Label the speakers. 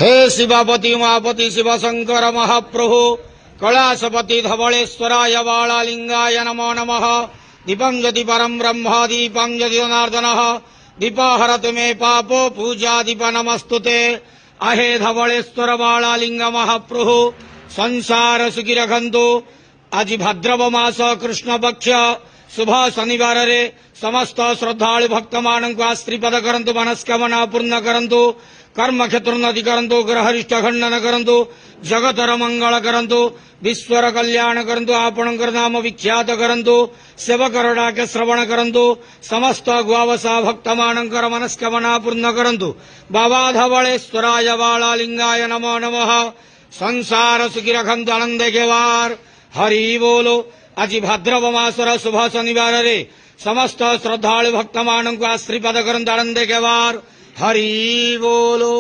Speaker 1: हे शिवपति उमापति शिवशंकर महाप्रभु कैलासपति धवलेश्वराय बालालिंगाय नमो नमः। दीपं ज्योति परं ब्रह्म दीपं ज्योति जनार्दनः दीपहरतु मे पापो पूजा दीप नमस्तुते। अहे धवलेश्वर बालालिंग महाप्रभु संसार सुखी रखंतु। आज भाद्रव मास कृष्ण पक्ष शुभ शनिवार रे समस्त श्रद्धालु भक्त मान को आश्रीपद करंतु मनस्कामना पूर्ण करंतु कर्म क्षेत्रोन्नति करंतु ग्रहरिष्ठ खंडन करंतु जगतर मंगल करंतु विश्वर कल्याण करंतु आपणकर नाम विख्यात करंतु सेवकर डाके श्रवण करंतु समस्त गुआवसा भक्त मानकर मनस्कामना पूर्ण करंतु। बाबा धवलेश्वराय बालालिंगाय नमो नमः। संसार सुखी रखंतु आनंद केवार हरि बोलो। आज भाद्रव मासर शुभ शनिवार रे समस्त श्रद्धालु भक्त मान को आश्रीपद करंतु आनंद केवार हरि बोलो।